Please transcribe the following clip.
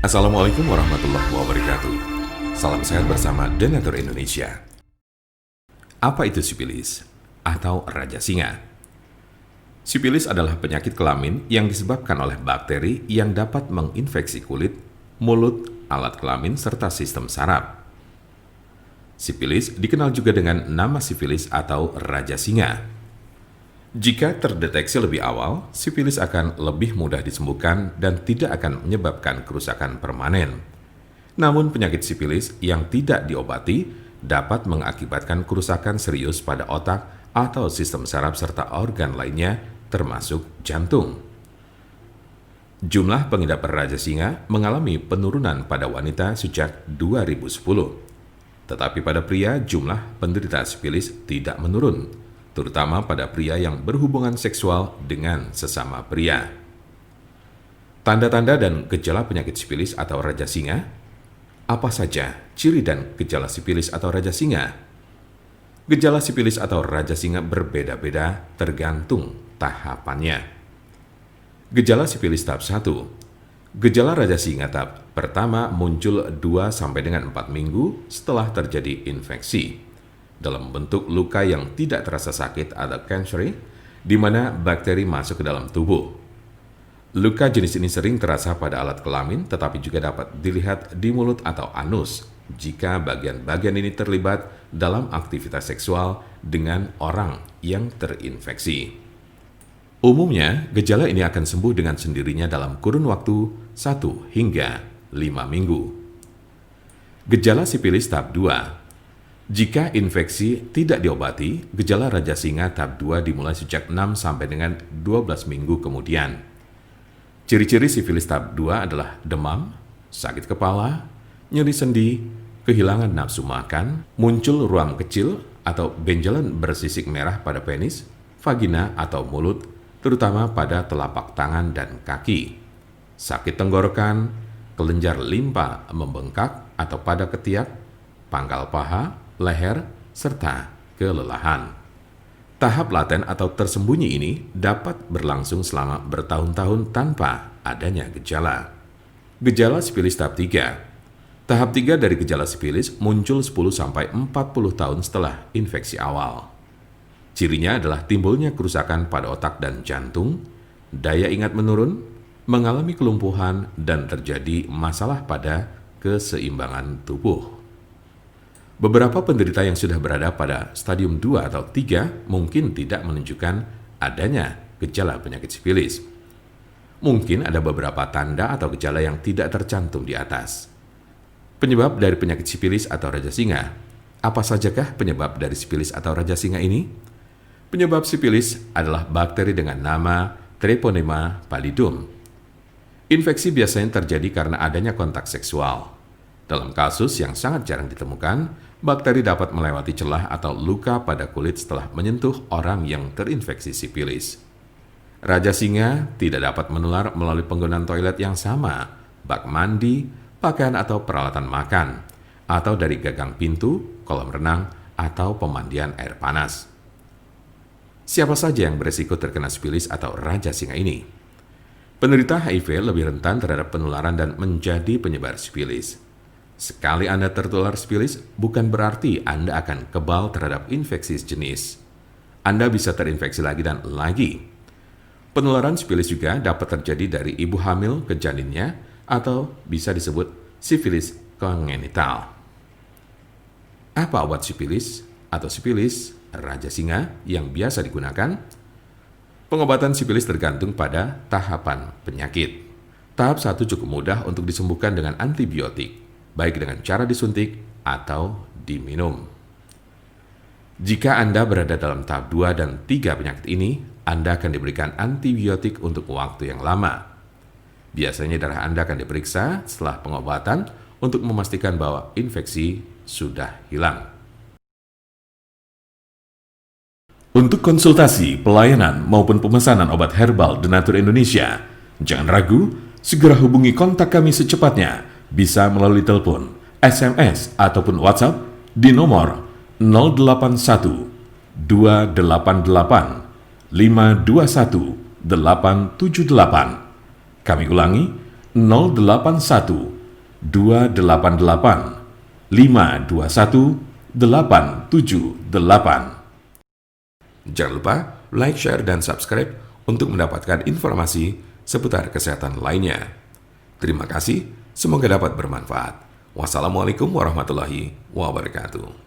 Assalamualaikum warahmatullahi wabarakatuh. Salam sehat bersama Donatur Indonesia. Apa itu sipilis atau raja singa? Sipilis adalah penyakit kelamin yang disebabkan oleh bakteri yang dapat menginfeksi kulit, mulut, alat kelamin, serta sistem saraf. Sipilis dikenal juga dengan nama sifilis atau raja singa. Jika terdeteksi lebih awal, sifilis akan lebih mudah disembuhkan dan tidak akan menyebabkan kerusakan permanen. Namun penyakit sifilis yang tidak diobati dapat mengakibatkan kerusakan serius pada otak atau sistem saraf serta organ lainnya termasuk jantung. Jumlah pengidap raja singa mengalami penurunan pada wanita sejak 2010. Tetapi pada pria jumlah penderita sifilis tidak menurun, terutama pada pria yang berhubungan seksual dengan sesama pria. Tanda-tanda dan gejala penyakit sifilis atau raja singa. Apa saja ciri dan gejala sifilis atau raja singa? Gejala sifilis atau raja singa berbeda-beda tergantung tahapannya. Gejala sifilis tahap 1. Gejala raja singa tahap pertama muncul 2-4 minggu setelah terjadi infeksi, dalam bentuk luka yang tidak terasa sakit atau cancer, di mana bakteri masuk ke dalam tubuh. Luka jenis ini sering terasa pada alat kelamin, tetapi juga dapat dilihat di mulut atau anus jika bagian-bagian ini terlibat dalam aktivitas seksual dengan orang yang terinfeksi. Umumnya, gejala ini akan sembuh dengan sendirinya dalam kurun waktu 1 hingga 5 minggu. Gejala sifilis tahap 2. Jika infeksi tidak diobati, gejala raja singa tahap 2 dimulai sejak 6 sampai dengan 12 minggu kemudian. Ciri-ciri sifilis tahap 2 adalah demam, sakit kepala, nyeri sendi, kehilangan nafsu makan, muncul ruam kecil atau benjolan bersisik merah pada penis, vagina atau mulut, terutama pada telapak tangan dan kaki, sakit tenggorokan, kelenjar limpa membengkak atau pada ketiak, pangkal paha, leher, serta kelelahan. Tahap laten atau tersembunyi ini dapat berlangsung selama bertahun-tahun tanpa adanya gejala. Gejala sifilis tahap 3. Tahap 3 dari gejala sifilis muncul 10-40 tahun setelah infeksi awal. Cirinya adalah timbulnya kerusakan pada otak dan jantung, daya ingat menurun, mengalami kelumpuhan, dan terjadi masalah pada keseimbangan tubuh. Beberapa penderita yang sudah berada pada stadium 2 atau 3 mungkin tidak menunjukkan adanya gejala penyakit sifilis. Mungkin ada beberapa tanda atau gejala yang tidak tercantum di atas. Penyebab dari penyakit sifilis atau raja singa. Apa sajakah penyebab dari sifilis atau raja singa ini? Penyebab sifilis adalah bakteri dengan nama Treponema pallidum. Infeksi biasanya terjadi karena adanya kontak seksual. Dalam kasus yang sangat jarang ditemukan, bakteri dapat melewati celah atau luka pada kulit setelah menyentuh orang yang terinfeksi sifilis. Raja singa tidak dapat menular melalui penggunaan toilet yang sama, bak mandi, pakaian atau peralatan makan, atau dari gagang pintu, kolam renang, atau pemandian air panas. Siapa saja yang beresiko terkena sifilis atau raja singa ini? Penderita HIV lebih rentan terhadap penularan dan menjadi penyebar sifilis. Sekali Anda tertular sifilis, bukan berarti Anda akan kebal terhadap infeksi sejenis. Anda bisa terinfeksi lagi dan lagi. Penularan sifilis juga dapat terjadi dari ibu hamil ke janinnya atau bisa disebut sifilis kongenital. Apa obat sifilis atau sifilis raja singa yang biasa digunakan? Pengobatan sifilis tergantung pada tahapan penyakit. Tahap 1 cukup mudah untuk disembuhkan dengan antibiotik, baik dengan cara disuntik atau diminum. Jika Anda berada dalam tahap 2 dan 3 penyakit ini, Anda akan diberikan antibiotik untuk waktu yang lama. Biasanya darah Anda akan diperiksa setelah pengobatan untuk memastikan bahwa infeksi sudah hilang. Untuk konsultasi, pelayanan, maupun pemesanan obat herbal Donatur Indonesia, jangan ragu, segera hubungi kontak kami secepatnya. Bisa melalui telepon, SMS, ataupun WhatsApp di nomor 081 288 521 878. Kami ulangi 081 288 521 878. Jangan lupa like, share, dan subscribe untuk mendapatkan informasi seputar kesehatan lainnya. Terima kasih, semoga dapat bermanfaat. Wassalamualaikum warahmatullahi wabarakatuh.